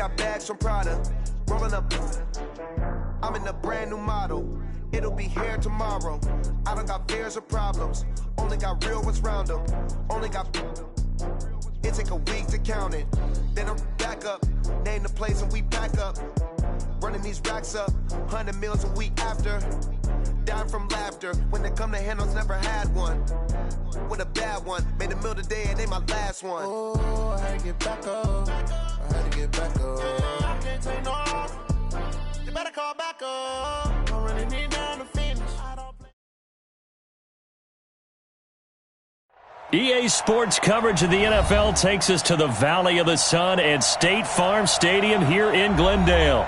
got bags from Prada. Rolling up. I'm in a brand new model. It'll be here tomorrow. I don't got fears or problems. Only got real ones round them. Only got. It take a week to count it. Then I'm back up. Name the place and we back up. Running these racks up. 100 meals a week after. Dying from laughter. When they come to handles, never had one. With a bad one. Made a meal today and ain't my last one. Oh, I had to get back up. I had to get back up. I can't take no. You better call back up. Don't really need down to finish. EA Sports coverage of the NFL takes us to the Valley of the Sun at State Farm Stadium here in Glendale.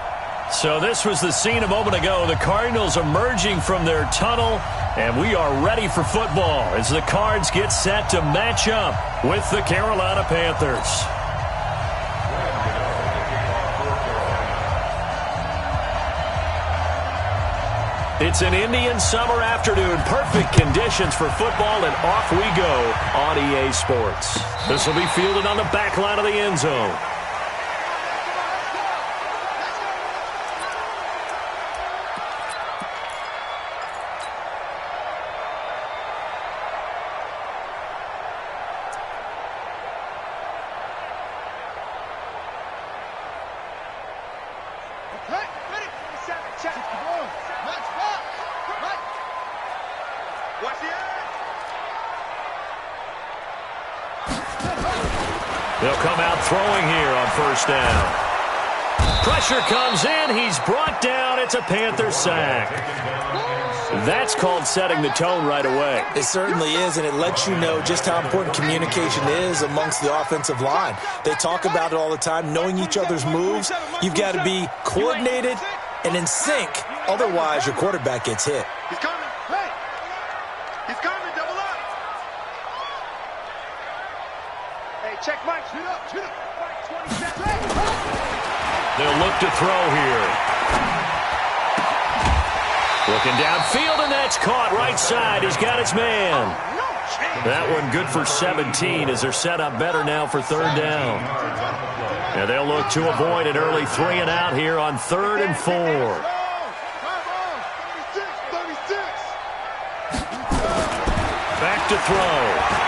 So this was the scene a moment ago. The Cardinals emerging from their tunnel, and we are ready for football as the Cards get set to match up with the Carolina Panthers. It's an Indian summer afternoon. Perfect conditions for football, and off we go on EA Sports. This will be fielded on the back line of the end zone. They'll come out throwing here on first down. Pressure comes in. He's brought down. It's a Panther sack. That's called setting the tone right away. It certainly is, and it lets you know just how important communication is amongst the offensive line. They talk about it all the time, knowing each other's moves. You've got to be coordinated and in sync. Otherwise, your quarterback gets hit. He's coming. Hey! He's coming. Double up. Hey, check Mike. Shoot up. Shoot up. Mike, 20 seconds. They'll look to throw here. Looking downfield, and that's caught right side. He's got his man. That one good for 17 as they're set up better now for third down. And they'll look to avoid an early 3 and out here on 3rd and 4. Back to throw.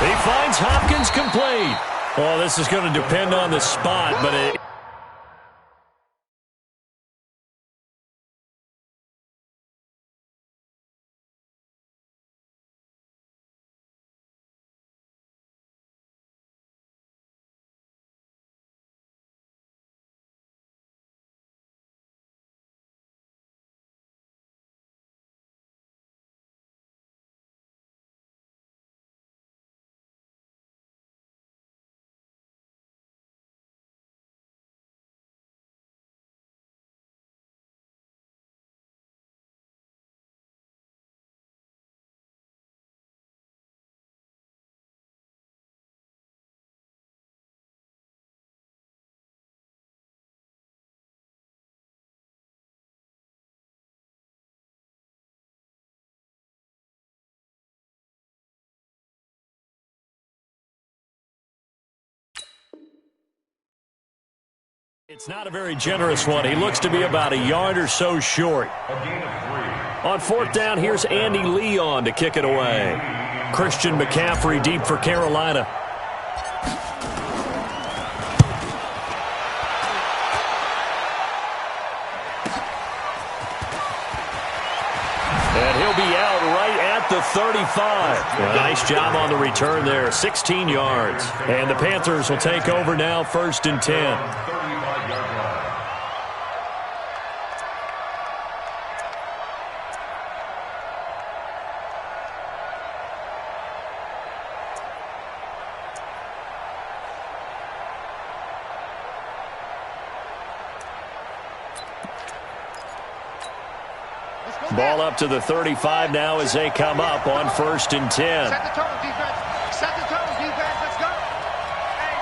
He finds Hopkins complete. Well, this is going to depend on the spot, but it... It's not a very generous one. He looks to be about a yard or so short. On 4th down, here's Andy Leon to kick it away. Christian McCaffrey deep for Carolina. And he'll be out right at the 35. Nice job on the return there, 16 yards. And the Panthers will take over now, 1st and 10. Ball up to the 35 now as they come up on 1st and 10. Set the tone, defense. Set the tone, defense. Let's go. Hey,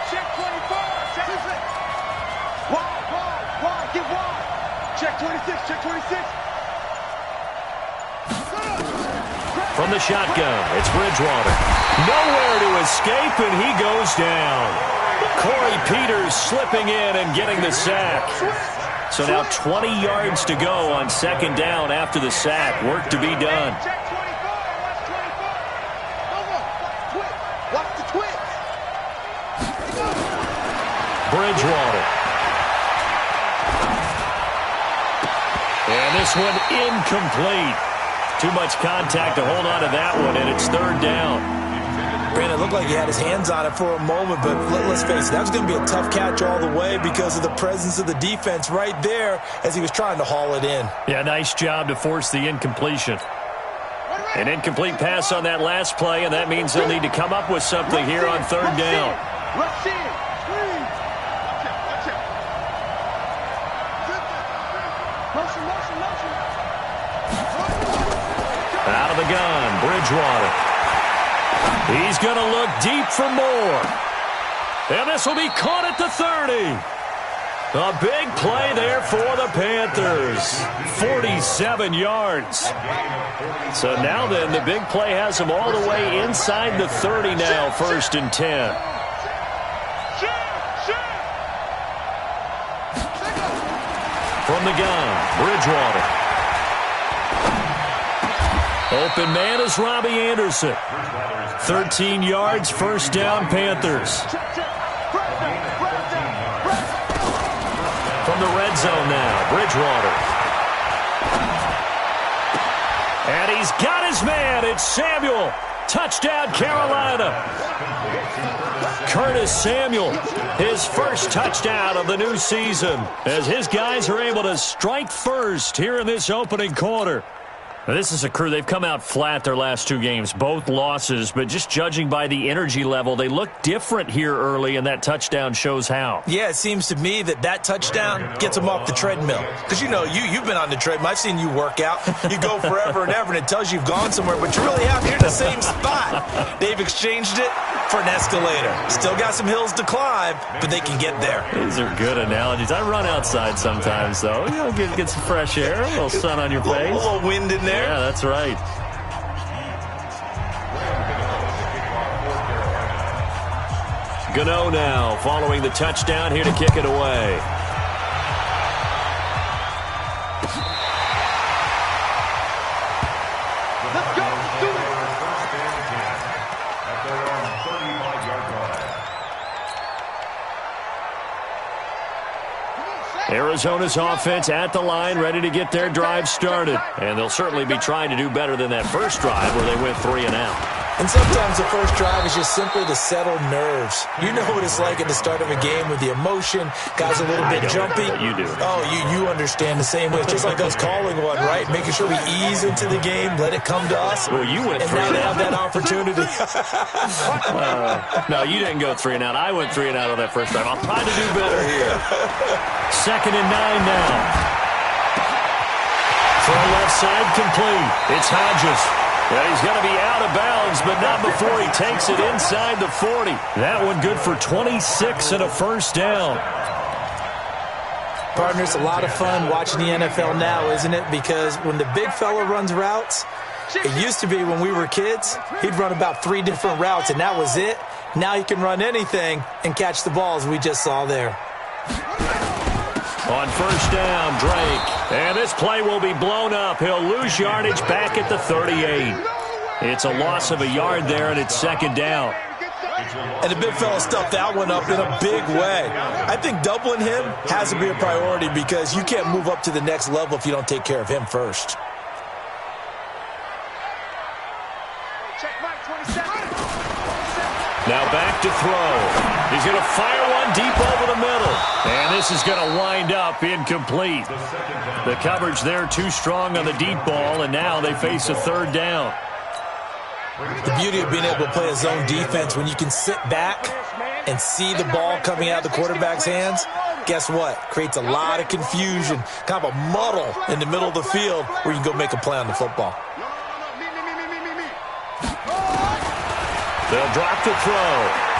check 24. Check 26. Wide. Get wide. Check 26. Check 26. From the shotgun, it's Bridgewater. Nowhere to escape, and he goes down. Corey Peters slipping in and getting the sack. So now 20 yards to go on second down after the sack. Work to be done. Bridgewater. And this one incomplete. Too much contact to hold on to that one, and it's third down. Brandon, it looked like he had his hands on it for a moment, but let's face it, that was going to be a tough catch all the way because of the presence of the defense right there as he was trying to haul it in. Yeah, nice job to force the incompletion. An incomplete pass on that last play, and that means they'll need to come up with something here on third down. Out of the gun, Bridgewater. He's going to look deep for more. And this will be caught at the 30. A big play there for the Panthers. 47 yards. So now then, the big play has them all the way inside the 30 now, 1st and 10. From the gun, Bridgewater. Open man is Robbie Anderson. 13 yards, 1st down, Panthers. From the red zone now, Bridgewater. And he's got his man. It's Samuel. Touchdown, Carolina. Curtis Samuel, his first touchdown of the new season, as his guys are able to strike first here in this opening quarter. Now, this is a crew. They've come out flat their last 2 games, both losses, but just judging by the energy level, they look different here early, and that touchdown shows how. Yeah, it seems to me that touchdown gets them off the treadmill. Because, you know, you've been on the treadmill. I've seen you work out. You go forever and ever, and it tells you you've gone somewhere, but you really haven't. You're in the same spot. They've exchanged it for an escalator. Still got some hills to climb, but they can get there. These are good analogies. I run outside sometimes, though. You know, get some fresh air, a little sun on your face. A little wind in there. Yeah, that's right. Gano now following the touchdown here to kick it away. Let's go. Let's do it. Arizona's offense at the line, ready to get their drive started. And they'll certainly be trying to do better than that first drive where they went 3 and out. And sometimes the first drive is just simply to settle nerves. You know what it's like at the start of a game with the emotion. Guys a little bit jumpy. You do. Oh, you understand the same way. It's just like us calling one, right? Making sure we ease into the game, let it come to us. Well, you went 3 and now they have that opportunity. No, you didn't go 3 and out. I went 3 and out on that first drive. I'll try to do better here. 2nd and 9 now. Throw left side complete. It's Hodges. Yeah, he's going to be out of bounds, but not before he takes it inside the 40. That one good for 26 and a first down. Partners, a lot of fun watching the NFL now, isn't it? Because when the big fella runs routes, it used to be when we were kids, he'd run about 3 different routes, and that was it. Now he can run anything and catch the balls we just saw there. On first down, Drake. And this play will be blown up. He'll lose yardage back at the 38. It's a loss of a yard there, and it's 2nd down. And the big fella stuffed that one up in a big way. I think doubling him has to be a priority because you can't move up to the next level if you don't take care of him first. Now back to throw. He's going to fire one deep over the middle. And this is going to wind up incomplete. The coverage there too strong on the deep ball, and now they face a 3rd down. The beauty of being able to play a zone defense when you can sit back and see the ball coming out of the quarterback's hands, guess what? Creates a lot of confusion, kind of a muddle in the middle of the field where you can go make a play on the football. They'll drop the throw.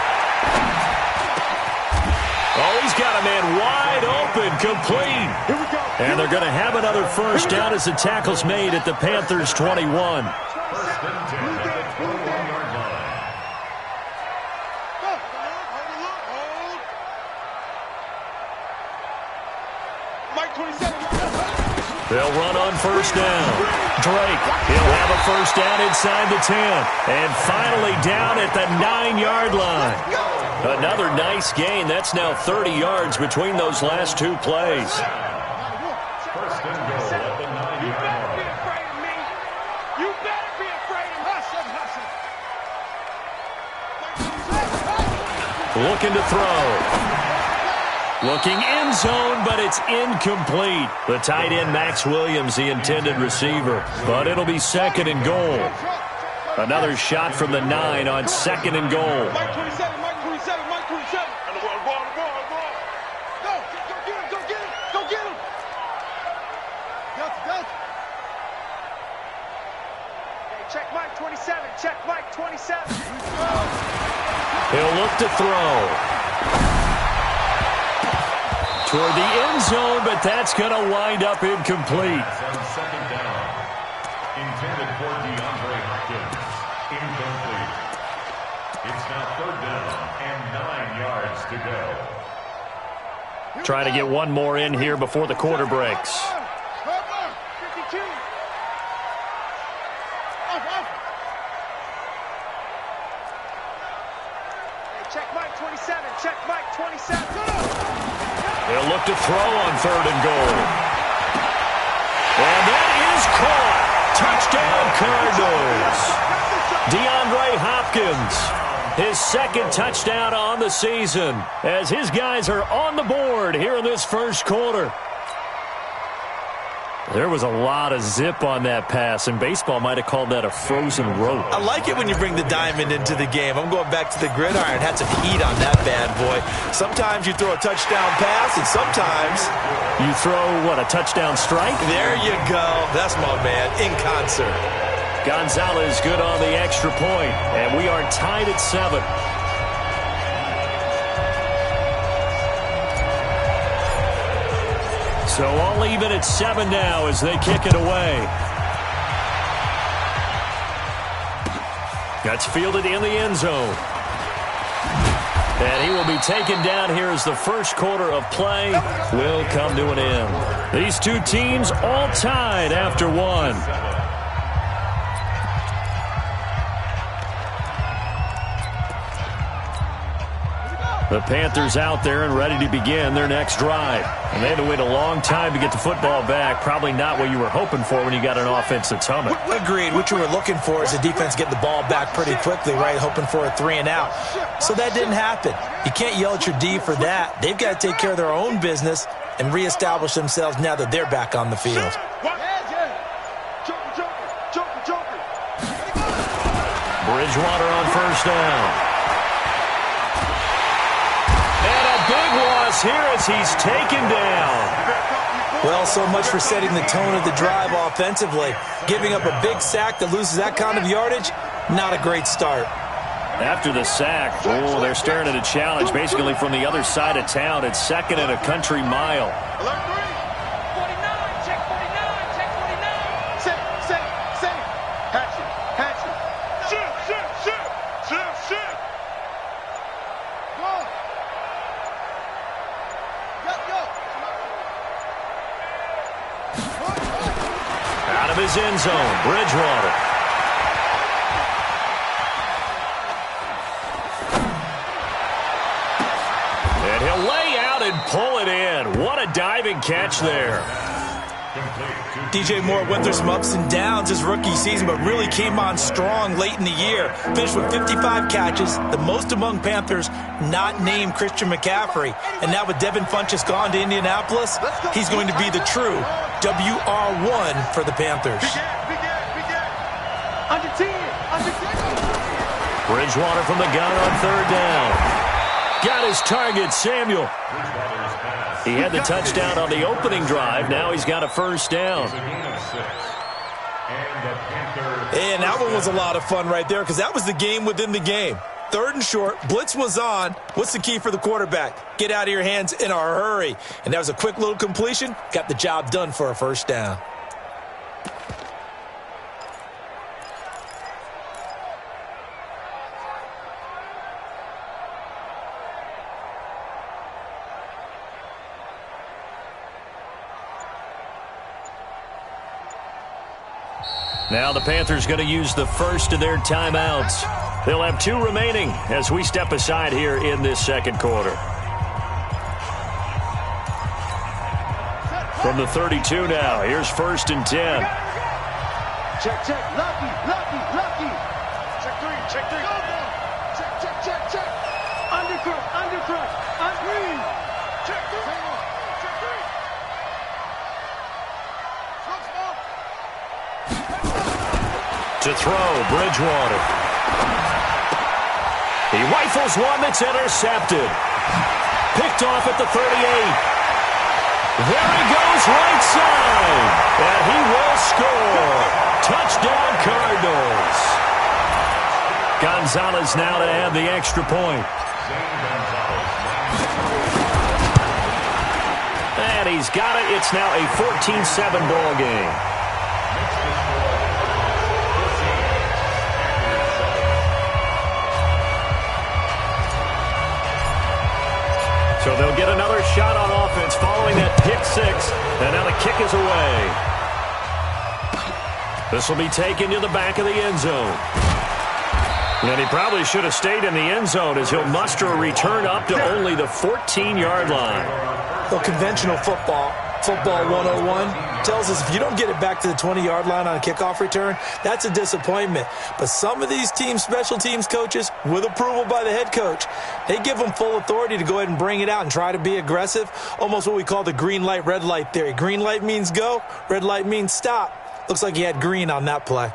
Oh, he's got a man wide open, complete. And they're going to have another first down as the tackle's made at the Panthers' 21. They'll run on first down. Drake, he'll have a first down inside the 10. And finally down at the 9-yard line. Another nice gain. That's now 30 yards between those last two plays. First and goal at the 9-yard line. You better be afraid of me. You better be afraid of me. Looking to throw. Looking end zone, but it's incomplete. The tight end, Max Williams, the intended receiver. But it'll be second and goal. Another shot from the 9 on second and goal. Mike 27, Mike 27, Mike 27. And the ball. Go get him, go get him, go get him. Yes. Hey, check Mike 27, check Mike 27. He'll look to throw. Toward the end zone, but that's going to wind up incomplete. Second down. Intended for DeAndre Hopkins. Incomplete. It's now third down and 9 yards to go. Trying to get one more in here before the quarter breaks. 52. Hey, check Mike 27, check Mike 27. They'll look to throw on third and goal. And that is caught. Touchdown, Cardinals. DeAndre Hopkins, his second touchdown on the season, as his guys are on the board here in this first quarter. There was a lot of zip on that pass, and baseball might have called that a frozen rope. I like it when you bring the diamond into the game. I'm going back to the gridiron. Had some heat on that bad boy. Sometimes you throw a touchdown pass, and sometimes you throw, what, a touchdown strike? There you go. That's my man, in concert. Gonzalez good on the extra point, and we are tied at 7. So all even at 7 now as they kick it away. That's fielded in the end zone. And he will be taken down here as the first quarter of play will come to an end. These two teams all tied after 1. The Panthers out there and ready to begin their next drive. And they had to wait a long time to get the football back. Probably not what you were hoping for when you got an offense that's humming. Agreed. What you were looking for is the defense getting the ball back pretty quickly, right? Hoping for a 3 and out. So that didn't happen. You can't yell at your D for that. They've got to take care of their own business and reestablish themselves now that they're back on the field. Bridgewater on first down. Big loss here as he's taken down. Well, so much for setting the tone of the drive offensively. Giving up a big sack that loses that kind of yardage, not a great start. After the sack, they're staring at a challenge basically from the other side of town. It's second and a country mile. His end zone, Bridgewater. And he'll lay out and pull it in. What a diving catch there. DJ Moore went through some ups and downs his rookie season, but really came on strong late in the year. Finished with 55 catches, the most among Panthers not named Christian McCaffrey. And now with Devin Funchess gone to Indianapolis, he's going to be the true WR1 for the Panthers. Bridgewater from the gun on third down. Got his target, Samuel. He had the touchdown on the opening drive. Now he's got a first down. And that one was a lot of fun right there because that was the game within the game. Third and short, blitz was on. What's the key for the quarterback? Get out of your hands in a hurry. And that was a quick little completion. Got the job done for a first down. Now the Panthers going to use the first of their timeouts. They'll have 2 remaining as we step aside here in this second quarter. From the 32 now, here's 1st and 10. Check, check, lucky, lucky, lucky. Check 3, check 3. Go, go. Check, check, check, check. Undercut, undercut, green. Check 3. Check 3. To throw, Bridgewater. He rifles one that's intercepted. Picked off at the 38. There he goes right side. And he will score. Touchdown, Cardinals. Gonzalez now to add the extra point. And he's got it. It's now a 14-7 ball game. So they'll get another shot on offense following that pick 6. And now the kick is away. This will be taken to the back of the end zone. And he probably should have stayed in the end zone as he'll muster a return up to only the 14-yard line. Well, conventional football 101, tells us if you don't get it back to the 20-yard line on a kickoff return, that's a disappointment. But some of these teams, special teams coaches, with approval by the head coach, they give them full authority to go ahead and bring it out and try to be aggressive, almost what we call the green light, red light theory. Green light means go, red light means stop. Looks like he had green on that play.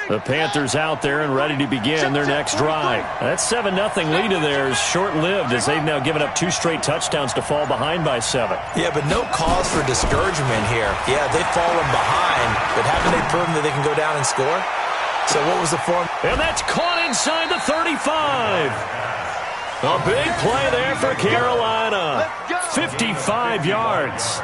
The Panthers out there and ready to begin their next drive. That 7-0 lead of theirs short-lived as they've now given up 2 straight touchdowns to fall behind by 7. Yeah, but no cause for discouragement here. Yeah, they've fallen behind, but haven't they proven that they can go down and score? So what was the form? And that's caught inside the 35. A big play there for Carolina. 55 yards.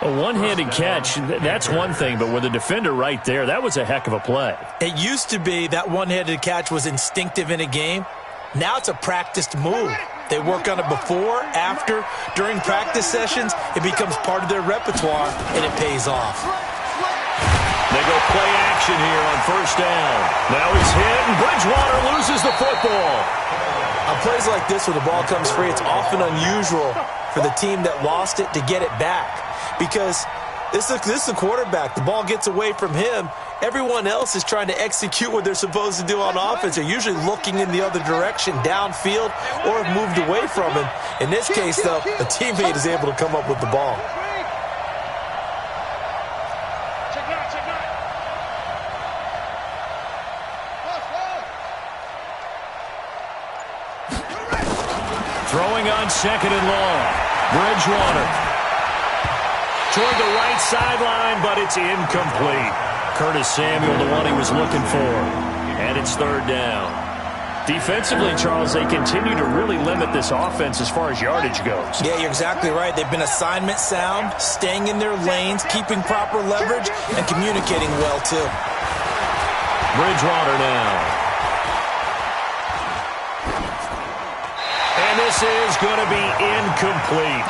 A one-handed catch, that's one thing, but with a defender right there, that was a heck of a play. It used to be that one-handed catch was instinctive in a game. Now it's a practiced move. They work on it before, after, during practice sessions. It becomes part of their repertoire, and it pays off. They go play action here on 1st down. Now he's hit, and Bridgewater loses the football. On plays like this where the ball comes free, it's often unusual for the team that lost it to get it back. Because this is the quarterback. The ball gets away from him. Everyone else is trying to execute what they're supposed to do on offense. They're usually looking in the other direction, downfield, or have moved away from him. In this case, though, a teammate is able to come up with the ball. Throwing on 2nd and long. Bridgewater. Toward the right sideline, but it's incomplete. Curtis Samuel, the one he was looking for. And it's 3rd down. Defensively, Charles, they continue to really limit this offense as far as yardage goes. Yeah, you're exactly right. They've been assignment sound, staying in their lanes, keeping proper leverage, and communicating well, too. Bridgewater now. And this is going to be incomplete.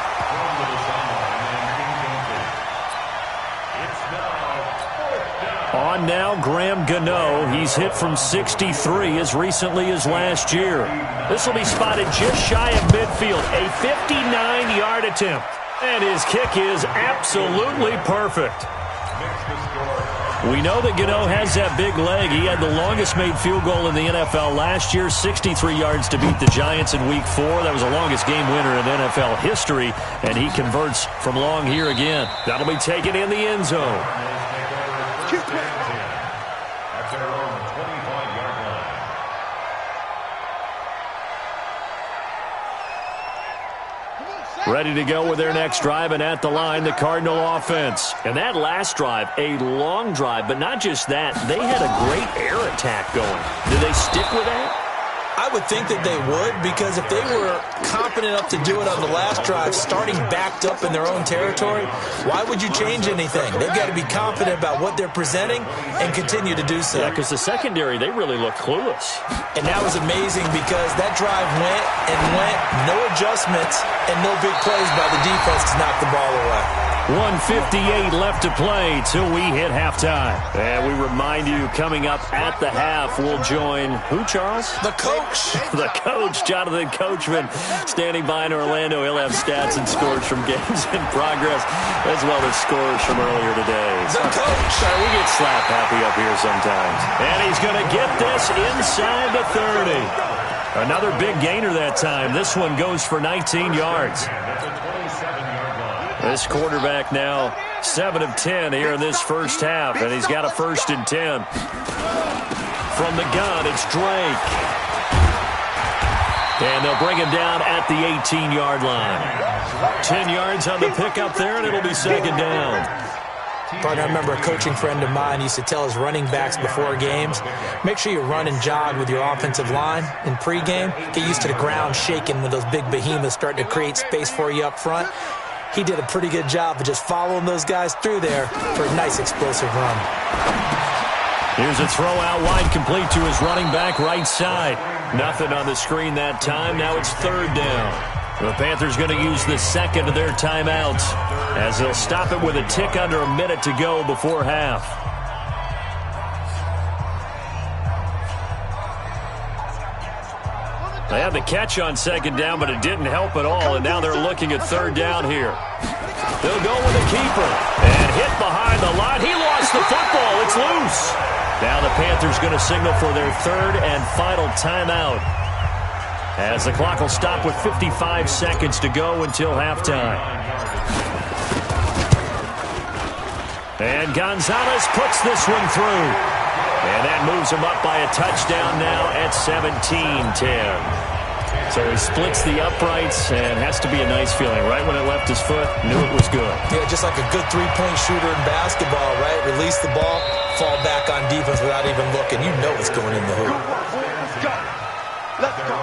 On now, Graham Gano. He's hit from 63 as recently as last year. This will be spotted just shy of midfield. A 59-yard attempt. And his kick is absolutely perfect. We know that Gano has that big leg. He had the longest made field goal in the NFL last year, 63 yards to beat the Giants in Week 4. That was the longest game winner in NFL history, and he converts from long here again. That'll be taken in the end zone. At their own 25-yard line. Ready to go with their next drive, and at the line, the Cardinal offense. And that last drive, a long drive, but not just that. They had a great air attack going. Do they stick with that? I would think that they would, because if they were confident enough to do it on the last drive, starting backed up in their own territory, why would you change anything? They've got to be confident about what they're presenting and continue to do so. Yeah, because the secondary, they really look clueless. And that was amazing because that drive went and went, no adjustments, and no big plays by the defense to knock the ball away. 1:58 left to play till we hit halftime. And we remind you, coming up at the half, we'll join who, Charles? The coach. The coach, Jonathan Coachman, standing by in Orlando. He'll have stats and scores from games in progress, as well as scores from earlier today. The coach. Sorry, we get slap happy up here sometimes. And he's going to get this inside the 30. Another big gainer that time. This one goes for 19 yards. This quarterback now 7 of 10 here in this first half, and he's got a 1st and 10. From the gun, it's Drake. And they'll bring him down at the 18-yard line. 10 yards on the pickup there, and it'll be 2nd down. Partner, I remember a coaching friend of mine used to tell his running backs before games, make sure you run and jog with your offensive line in pregame. Get used to the ground shaking when those big behemoths start to create space for you up front. He did a pretty good job of just following those guys through there for a nice explosive run. Here's a throw out wide, complete to his running back right side. Nothing on the screen that time. Now it's 3rd down. The Panthers going to use the 2nd of their timeouts as they'll stop it with a tick under a minute to go before half. They had the catch on 2nd down, but it didn't help at all, and now they're looking at 3rd down here. They'll go with a keeper, and hit behind the line. He lost the football. It's loose. Now the Panthers going to signal for their 3rd and final timeout, as the clock will stop with 55 seconds to go until halftime. And Gonzalez puts this one through. And that moves him up by a touchdown now at 17-10. So he splits the uprights, and has to be a nice feeling. Right when it left his foot, knew it was good. Yeah, just like a good three-point shooter in basketball, right? Release the ball, fall back on defense without even looking. You know it's going in the hoop. Let's go. Let's go.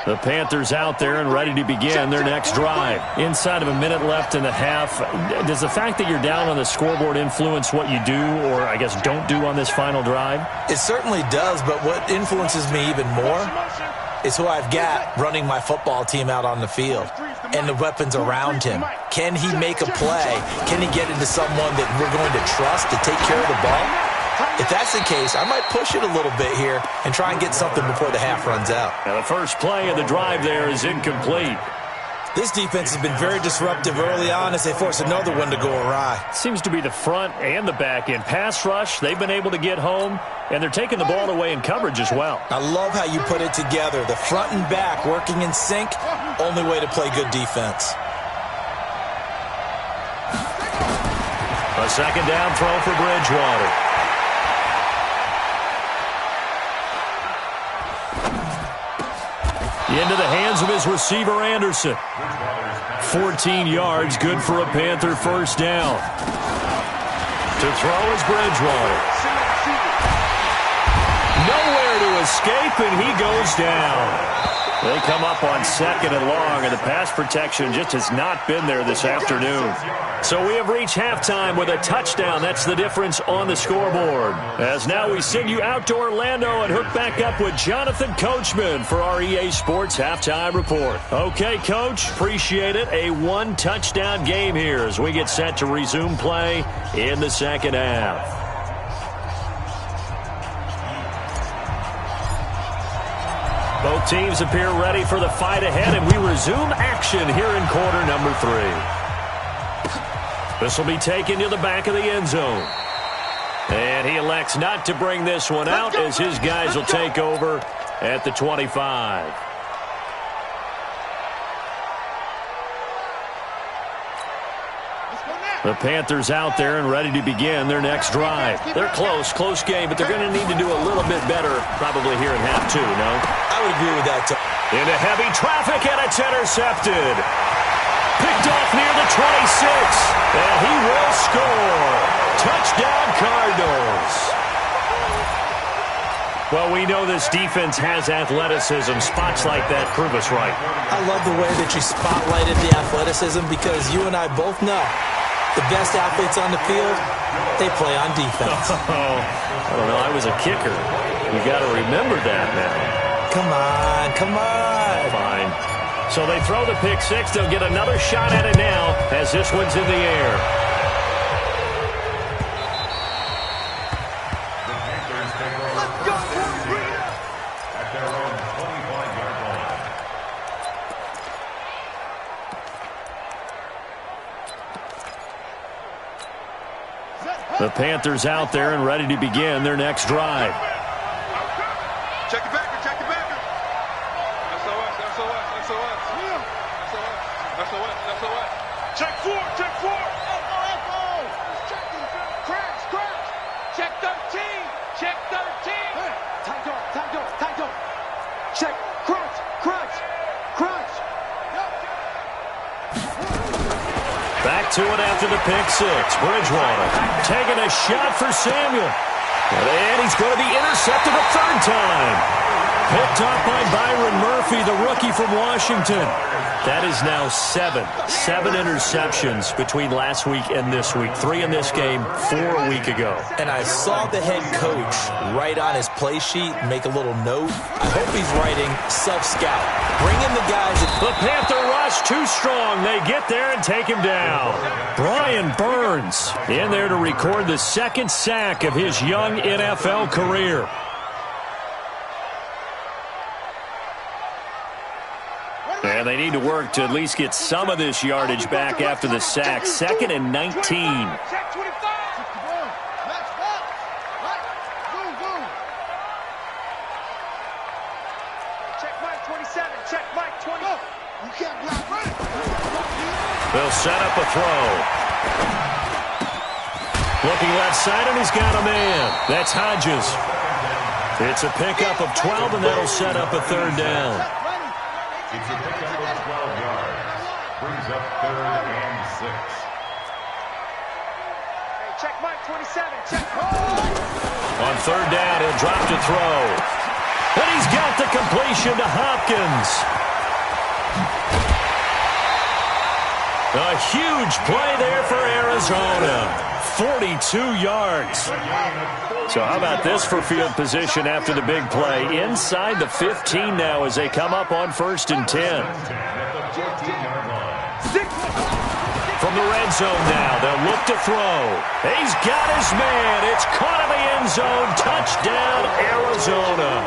The Panthers out there and ready to begin their next drive. Inside of a minute left in the half, does the fact that you're down on the scoreboard influence what you do, or I guess don't do on this final drive? It certainly does, but what influences me even more is who I've got running my football team out on the field and the weapons around him. Can he make a play? Can he get into someone that we're going to trust to take care of the ball? If that's the case, I might push it a little bit here and try and get something before the half runs out. Now the first play of the drive there is incomplete. This defense has been very disruptive early on as they force another one to go awry. Seems to be the front and the back end. Pass rush, they've been able to get home, and they're taking the ball away in coverage as well. I love how you put it together. The front and back working in sync, only way to play good defense. A 2nd down throw for Bridgewater. Into the hands of his receiver, Anderson. 14 yards, good for a Panther 1st down. To throw is Bridgewater. Nowhere to escape, and he goes down. They come up on 2nd and long, and the pass protection just has not been there this afternoon. So we have reached halftime with a touchdown. That's the difference on the scoreboard. As now we send you out to Orlando and hook back up with Jonathan Coachman for our EA Sports Halftime Report. Okay, Coach, appreciate it. A 1-touchdown game here as we get set to resume play in the 2nd half. Both teams appear ready for the fight ahead, and we resume action here in quarter number 3. This will be taken to the back of the end zone. And he elects not to bring this one out as his guys will take over at the 25. The Panthers out there and ready to begin their next drive. They're close game, but they're going to need to do a little bit better probably here in half two, no? I would agree with that. Into heavy traffic, and it's intercepted. Picked off near the 26, and he will score. Touchdown, Cardinals. Well, we know this defense has athleticism. Spots like that prove us right. I love the way that you spotlighted the athleticism because you and I both know the best athletes on the field, they play on defense. I don't know. I was a kicker. You got to remember that now. Come on. Fine. So they throw the pick six. They'll get another shot at it now as this one's in the air. The Panthers out there and ready to begin their next drive. Check it back. SOS. Check four. Crash. Check 13. Tight door. Check. Crunch. Back to it after the pick six. Bridgewater taking a shot for Samuel. And he's going to be intercepted a third time. Picked off by Byron Murphy, the rookie from Washington. That is now seven interceptions between last week and this week. 3 in this game, 4 a week ago. And I saw the head coach write on his play sheet, make a little note. I hope he's writing self-scout. Bring in the guys. The Panther rush too strong. They get there and take him down. Brian Burns in there to record the second sack of his young NFL career. And they need to work to at least get some of this yardage back after the sack. 2nd and 19. Check 25. Check Mike 27. Check Mike 20. You can't block right. They'll set up a throw. Looking left side, and he's got a man. That's Hodges. It's a pickup of 12, and that'll set up a third down. It's a pickup of 12 yards. Brings up 3rd and 6. Hey, check Mike 27. Check. On 3rd down, he'll drop to throw. And he's got the completion to Hopkins. A huge play there for Arizona. 42 yards. So how about this for field position after the big play? Inside the 15 now as they come up on 1st and 10. From the red zone now, they'll look to throw. He's got his man. It's caught in the end zone. Touchdown, Arizona.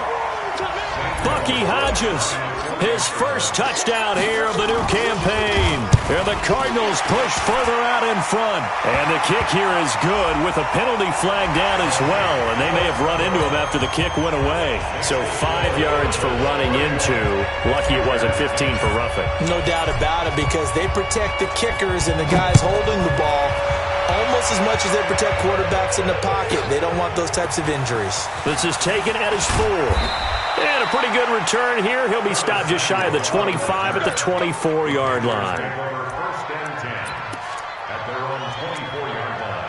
Bucky Hodges, his first touchdown here of the new campaign. And the Cardinals push further out in front. And the kick here is good with a penalty flag down as well. And they may have run into him after the kick went away. So 5 yards for running into. Lucky it wasn't 15 for roughing. No doubt about it, because they protect the kickers and the guys holding the ball almost as much as they protect quarterbacks in the pocket. They don't want those types of injuries. This is taken at his 4. And a pretty good return here. He'll be stopped just shy of the 25 at the 24-yard line. 1st and 10 at their own 24-yard line.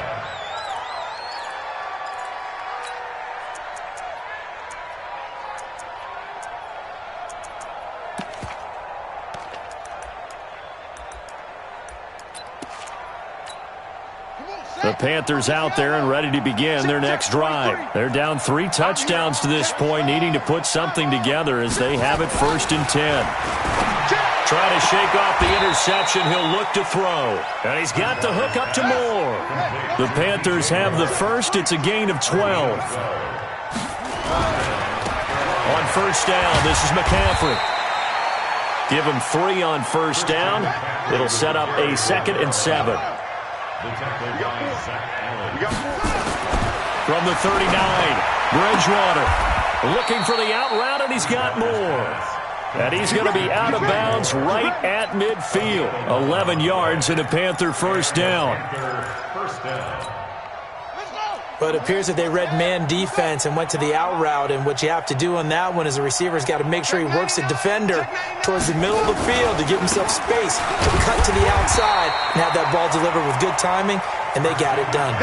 The Panthers out there and ready to begin their next drive. They're down 3 touchdowns to this point, needing to put something together as they have it 1st and 10. Try to shake off the interception. He'll look to throw. And he's got the hook up to Moore. The Panthers have the first. It's a gain of 12. On 1st down, this is McCaffrey. Give him 3 on 1st down. It'll set up a 2nd and 7. From the 39, Bridgewater looking for the out route, and he's got more. And he's going to be out of bounds right at midfield. 11 yards and a Panther first down. But it appears that they read man defense and went to the out route, and what you have to do on that one is the receiver's got to make sure he works the defender towards the middle of the field to give himself space to cut to the outside and have that ball delivered with good timing, and they got it done.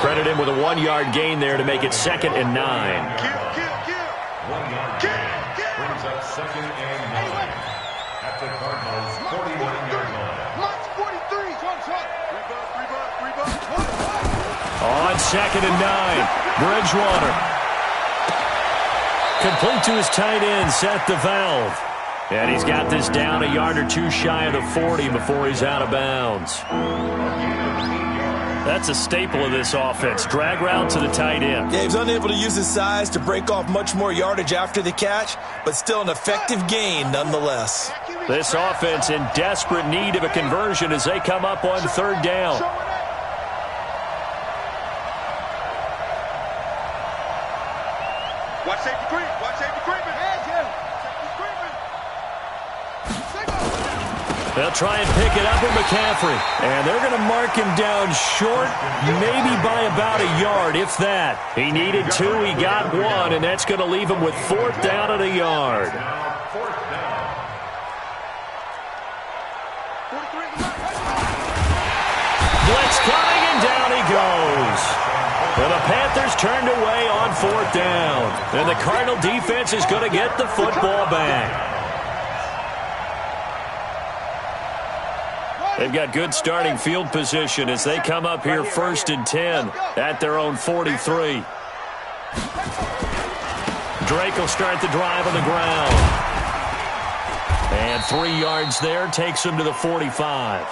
Credit him with a 1-yard gain there to make it 2nd and 9. 1-yard gain brings up 2nd and 9 at the Cardinals' 41-yard line. On 2nd and 9, Bridgewater. Complete to his tight end, Seth the Valve. And he's got this down a yard or two shy of the 40 before he's out of bounds. That's a staple of this offense. Drag route to the tight end. Yeah, he was unable to use his size to break off much more yardage after the catch, but still an effective gain nonetheless. This offense in desperate need of a conversion as they come up on 3rd down. Watch safety creep. Watch safety creeping. They'll try and pick it up with McCaffrey. And they're going to mark him down short, maybe by about a yard, if that. He needed 2, he got 1, and that's going to leave him with 4th down and a yard. Blitz coming, and down he goes. Well, the Panthers turned away on 4th down. And the Cardinal defense is going to get the football back. They've got good starting field position as they come up here 1st and 10 at their own 43. Drake will start the drive on the ground. And 3 yards there takes him to the 45.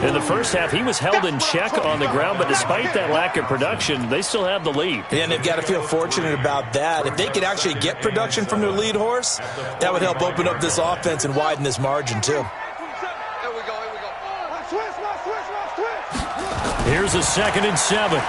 In the first half, he was held in check on the ground, but despite that lack of production, they still have the lead. And they've got to feel fortunate about that. If they could actually get production from their lead horse, that would help open up this offense and widen this margin, too. Here's a 2nd and 7.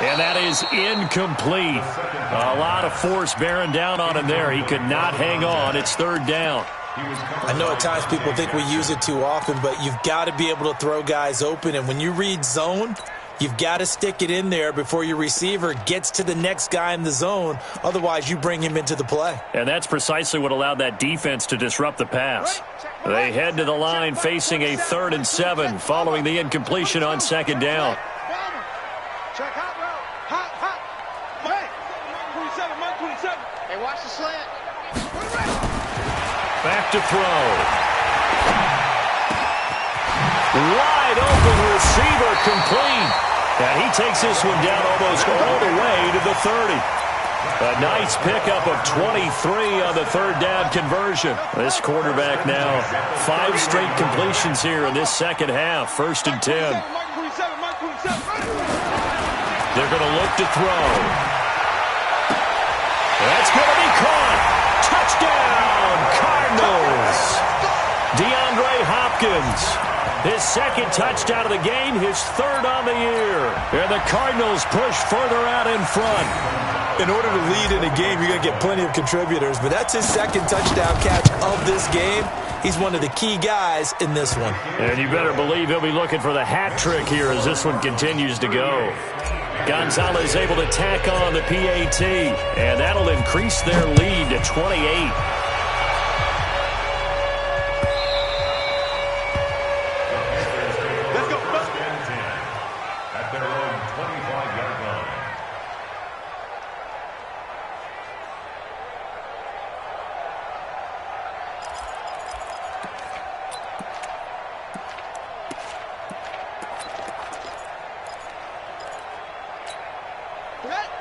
And that is incomplete. A lot of force bearing down on him there. He could not hang on. It's 3rd down. I know at times people think we use it too often, but you've got to be able to throw guys open. And when you read zone, you've got to stick it in there before your receiver gets to the next guy in the zone. Otherwise, you bring him into the play. And that's precisely what allowed that defense to disrupt the pass. They head to the line facing a 3rd and 7 following the incompletion on 2nd down. Check hot route. Hot. Hey, 27. Hey, watch the slant. Back to throw. Wide open receiver complete. And he takes this one down almost all the way to the 30. A nice pickup of 23 on the 3rd down conversion. This quarterback now 5 straight completions here in this 2nd half. 1st and 10. They're going to look to throw. That's going to be caught. Touchdown, Cardinals. DeAndre Hopkins. His 2nd touchdown of the game, his 3rd on the year. And the Cardinals push further out in front. In order to lead in a game, you're going to get plenty of contributors, but that's his 2nd touchdown catch of this game. He's one of the key guys in this one. And you better believe he'll be looking for the hat trick here as this one continues to go. Gonzalez able to tack on the PAT, and that'll increase their lead to 28.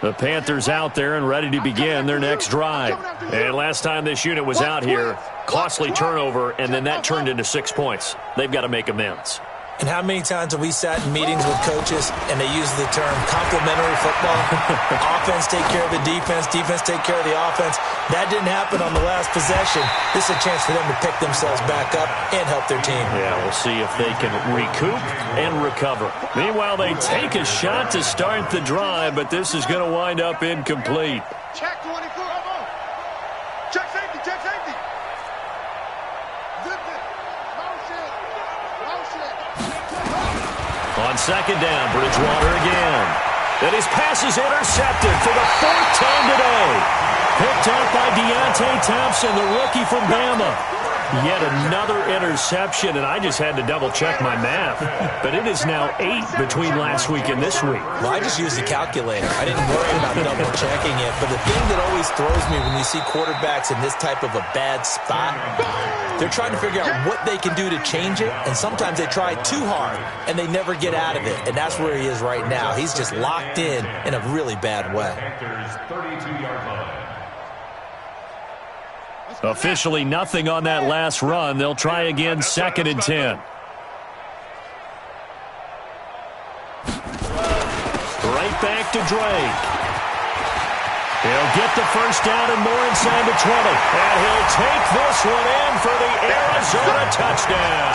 The Panthers out there and ready to begin their next drive. And last time this unit was out here, costly turnover, and then that turned into 6 points. They've got to make amends. And how many times have we sat in meetings with coaches and they use the term complementary football? Offense take care of the defense, defense take care of the offense. That didn't happen on the last possession. This is a chance for them to pick themselves back up and help their team. Yeah, we'll see if they can recoup and recover. Meanwhile, they take a shot to start the drive, but this is going to wind up incomplete. Check 24. Check safety. Check safety. Zip it. Motion. On second down, Bridgewater again. And his pass is intercepted for the 4th time today. Picked up by Deontay Thompson, the rookie from Bama. Yet another interception, and I just had to double-check my math. But it is now 8 between last week and this week. Well, I just used the calculator. I didn't worry about double-checking it. But the thing that always throws me when you see quarterbacks in this type of a bad spot, they're trying to figure out what they can do to change it, and sometimes they try too hard, and they never get out of it. And that's where he is right now. He's just locked in a really bad way. Panthers 32-yard line. Officially nothing on that last run. They'll try again, 2nd and 10. Right back to Drake. He'll get the first down and more inside the 20. And he'll take this one in for the Arizona touchdown.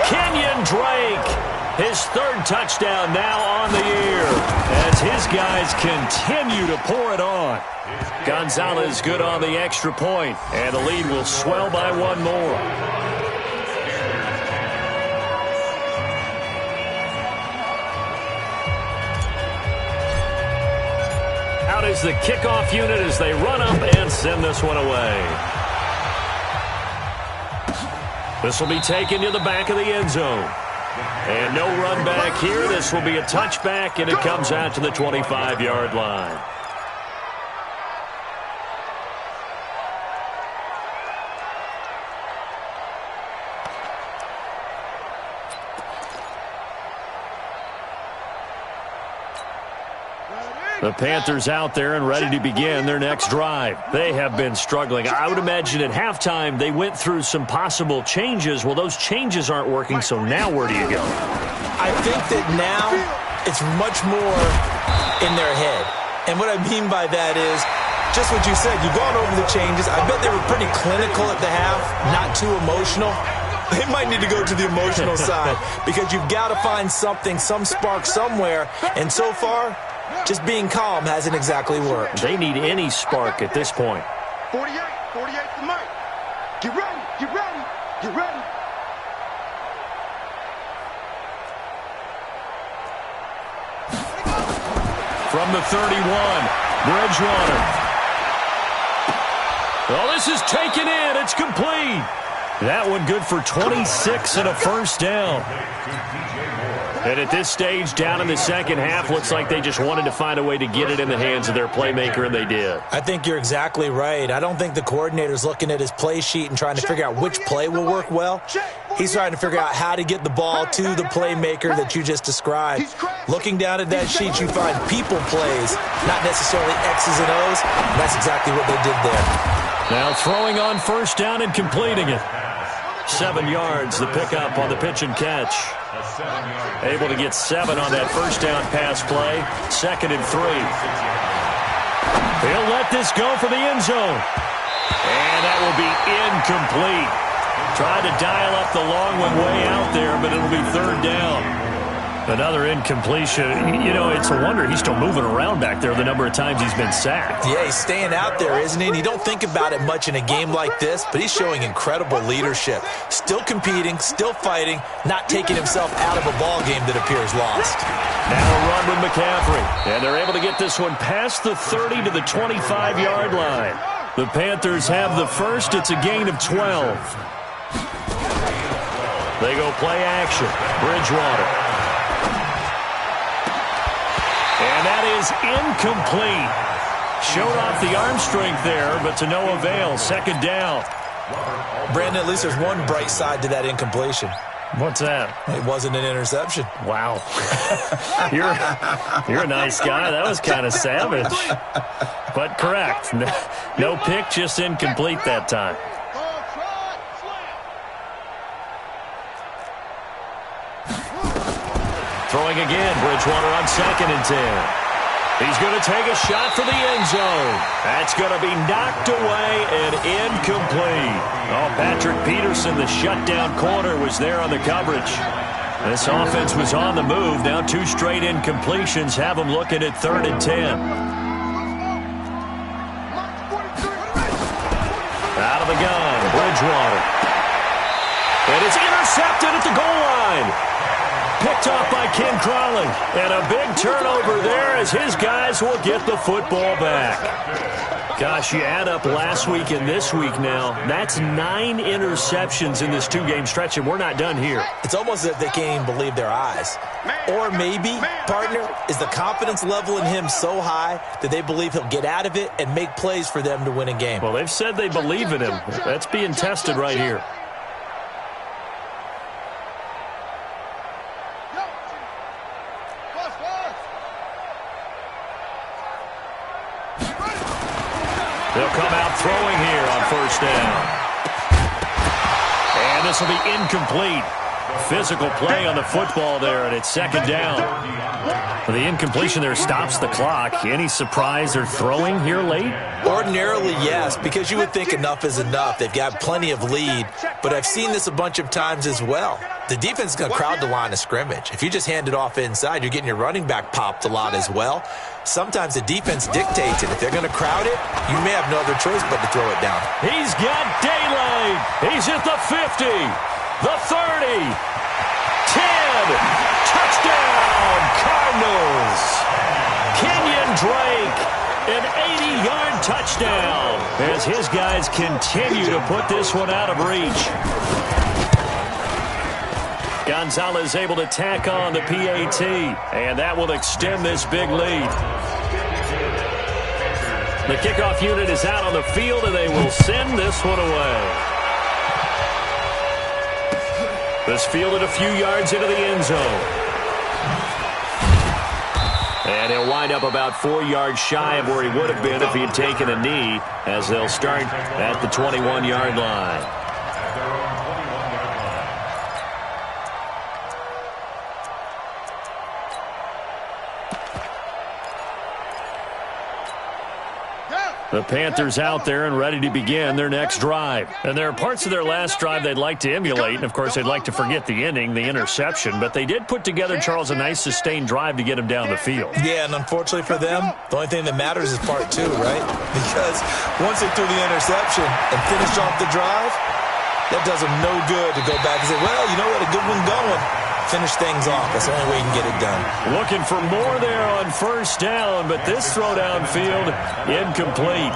Kenyon Drake, his 3rd touchdown now on the year as his guys continue to pour it on. Gonzalez good on the extra point, and the lead will swell by 1 more. Out is the kickoff unit as they run up and send this one away. This will be taken to the back of the end zone. And no run back here. This will be a touchback, and it comes out to the 25-yard line. The Panthers out there and ready to begin their next drive. They have been struggling. I would imagine at halftime they went through some possible changes. Well, those changes aren't working, so now where do you go? I think that now it's much more in their head. And what I mean by that is just what you said. You've gone over the changes. I bet they were pretty clinical at the half, not too emotional. They might need to go to the emotional side because you've got to find something, some spark somewhere. And so far, just being calm hasn't exactly worked. They need any spark at this point. 48 to Mike. Get ready, get ready, get ready. From the 31, Bridgewater. Oh, this is taken in. It's complete. That one good for 26 and a first down. And at this stage, down in the second half, looks like they just wanted to find a way to get it in the hands of their playmaker, and they did. I think you're exactly right. I don't think the coordinator's looking at his play sheet and trying to figure out which play will work well. He's trying to figure out how to get the ball to the playmaker that you just described. Looking down at that sheet, you find people plays, not necessarily X's and O's. And that's exactly what they did there. Now throwing on first down and completing it. 7 yards, the pickup on the pitch and catch. Able to get 7 on that first down pass play. 2nd and 3. He'll let this go for the end zone. And that will be incomplete. Tried to dial up the long one way out there, but it'll be 3rd down. Another incompletion. You know, it's a wonder he's still moving around back there the number of times he's been sacked. Yeah, he's staying out there, isn't he? And you don't think about it much in a game like this, but he's showing incredible leadership. Still competing, still fighting, not taking himself out of a ball game that appears lost. Now a run with McCaffrey. And they're able to get this one past the 30 to the 25-yard line. The Panthers have the first. It's a gain of 12. They go play action. Bridgewater. And that is incomplete. Showed off the arm strength there, but to no avail. 2nd down. Brandon, at least there's one bright side to that incompletion. What's that? It wasn't an interception. Wow. You're a nice guy. That was kind of savage. But correct. No pick, just incomplete that time. Throwing again. Bridgewater on 2nd and 10. He's going to take a shot for the end zone. That's going to be knocked away and incomplete. Oh, Patrick Peterson, the shutdown corner, was there on the coverage. This offense was on the move. Now 2 straight incompletions have them looking at 3rd and 10. Out of the gun, Bridgewater. And it's intercepted at the goal line. Picked off by Ken Crawley. And a big turnover there as his guys will get the football back. Gosh, you add up last week and this week now. That's 9 interceptions in this 2-game stretch, and we're not done here. It's almost as if they can't even believe their eyes. Or maybe, partner, is the confidence level in him so high that they believe he'll get out of it and make plays for them to win a game. Well, they've said they believe in him. That's being tested right here. They'll come out throwing here on 1st down. And this will be incomplete. Physical play on the football there, and it's 2nd down. Well, the incompletion there stops the clock. Any surprise they're throwing here late? Ordinarily, yes, because you would think enough is enough. They've got plenty of lead, but I've seen this a bunch of times as well. The defense is going to crowd the line of scrimmage. If you just hand it off inside, you're getting your running back popped a lot as well. Sometimes the defense dictates it. If they're going to crowd it, you may have no other choice but to throw it down. He's got daylight. He's at the 50, the 30, 10. Touchdown, Cardinals. Kenyon Drake, an 80-yard touchdown as his guys continue to put this one out of reach. Gonzalez able to tack on the PAT, and that will extend this big lead. The kickoff unit is out on the field, and they will send this one away. This fielded a few yards into the end zone. And he'll wind up about 4 yards shy of where he would have been if he had taken a knee, as they'll start at the 21-yard line. The Panthers out there and ready to begin their next drive. And there are parts of their last drive they'd like to emulate. And, of course, they'd like to forget the inning, the interception. But they did put together, Charles, a nice sustained drive to get him down the field. Yeah, and unfortunately for them, the only thing that matters is part 2, right? Because once they threw the interception and finished off the drive, that does them no good to go back and say, well, you know what, a good one going. Finish things off. That's the only way you can get it done. Looking for more there on 1st down, but this throw downfield, incomplete.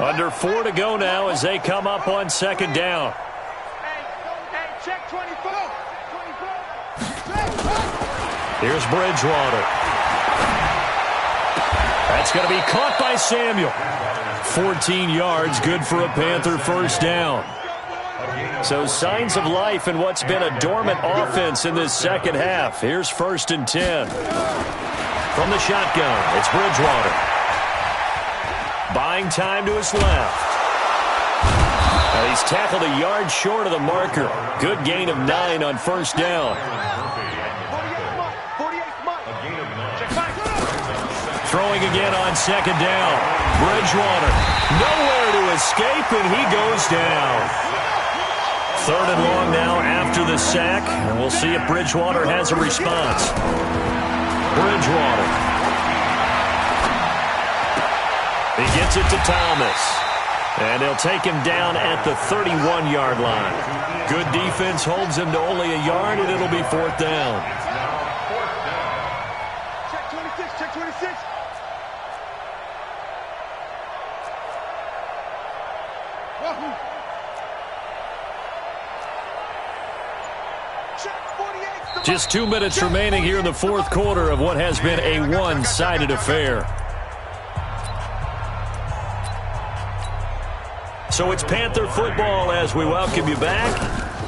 Under 4 to go now as they come up on 2nd down. Hey, check 24. Here's Bridgewater. That's going to be caught by Samuel. 14 yards, good for a Panther 1st down. So signs of life in what's been a dormant offense in this 2nd half. Here's 1st and 10. From the shotgun, it's Bridgewater. Buying time to his left. And he's tackled a yard short of the marker. Good gain of 9 on 1st down. Throwing again on 2nd down. Bridgewater nowhere to escape, and he goes down. 3rd and long now after the sack, and we'll see if Bridgewater has a response. Bridgewater. He gets it to Thomas. And they'll take him down at the 31-yard line. Good defense holds him to only a yard, and it'll be 4th down. Check 26, check 26. Just 2 minutes remaining here in the 4th quarter of what has been a one-sided affair. So it's Panther football as we welcome you back.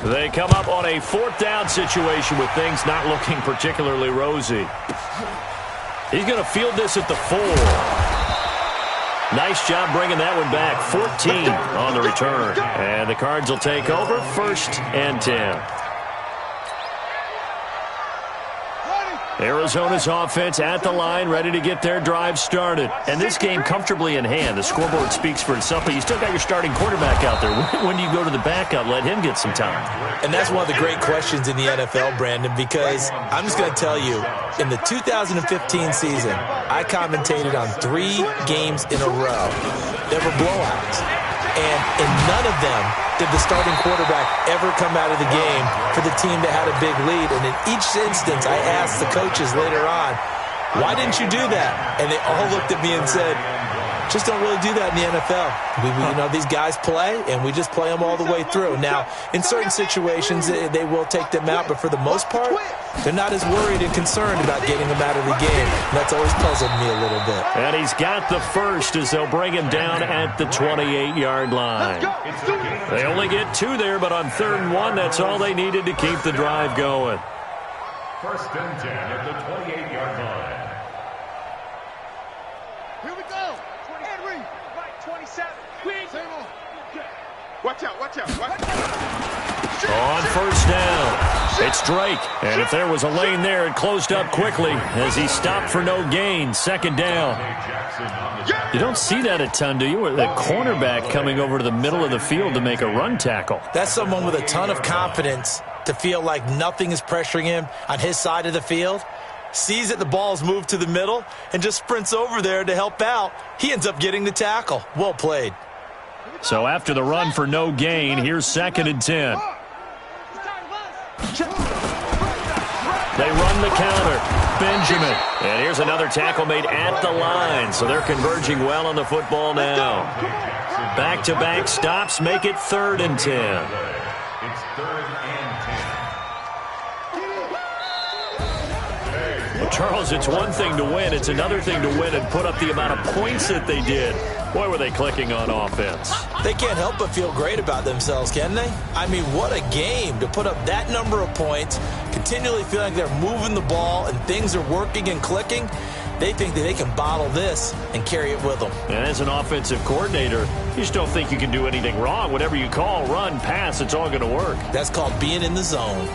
They come up on a 4th down situation with things not looking particularly rosy. He's going to field this at the 4. Nice job bringing that one back. 14 on the return. And the Cards will take over, 1st and 10. Arizona's offense at the line, ready to get their drive started. And this game comfortably in hand. The scoreboard speaks for itself, but you still got your starting quarterback out there. When do you go to the backup, let him get some time? And that's one of the great questions in the NFL, Brandon, because I'm just going to tell you, in the 2015 season, I commentated on 3 games in a row. There were blowouts. And in none of them did the starting quarterback ever come out of the game for the team that had a big lead. And in each instance, I asked the coaches later on, why didn't you do that? And they all looked at me and said, just don't really do that in the NFL. These guys play, and we just play them all the way through. Now, in certain situations, they will take them out, but for the most part, they're not as worried and concerned about getting them out of the game. And that's always puzzled me a little bit. And he's got the first as they'll bring him down at the 28-yard line. They only get 2 there, but on 3rd and 1, that's all they needed to keep the drive going. 1st and 10 at the 28-yard line. Here we go. Henry. Right, 27. Watch out, watch out, watch out. On 1st down, it's Drake. And if there was a lane there, it closed up quickly as he stopped for no gain. 2nd down. You don't see that a ton, do you? The cornerback coming over to the middle of the field to make a run tackle. That's someone with a ton of confidence to feel like nothing is pressuring him on his side of the field. Sees that the ball's moved to the middle and just sprints over there to help out. He ends up getting the tackle. Well played. So after the run for no gain, here's 2nd and 10. They run the counter. Benjamin. And here's another tackle made at the line. So they're converging well on the football now. Back-to-back stops make it 3rd and 10. It's 3rd and 10. Well, Charles, it's one thing to win. It's another thing to win and put up the amount of points that they did. Boy, were they clicking on offense. They can't help but feel great about themselves, can they? I mean, what a game to put up that number of points, continually feeling like they're moving the ball and things are working and clicking. They think that they can bottle this and carry it with them. And as an offensive coordinator, you just don't think you can do anything wrong. Whatever you call, run, pass, it's all going to work. That's called being in the zone.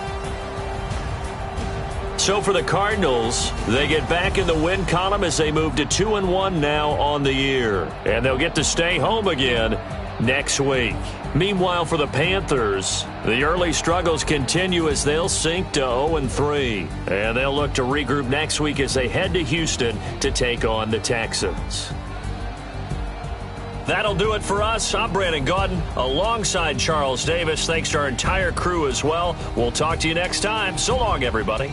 So for the Cardinals, they get back in the win column as they move to 2-1 now on the year. And they'll get to stay home again next week. Meanwhile, for the Panthers, the early struggles continue as they'll sink to 0-3. And they'll look to regroup next week as they head to Houston to take on the Texans. That'll do it for us. I'm Brandon Gaudin alongside Charles Davis. Thanks to our entire crew as well. We'll talk to you next time. So long, everybody.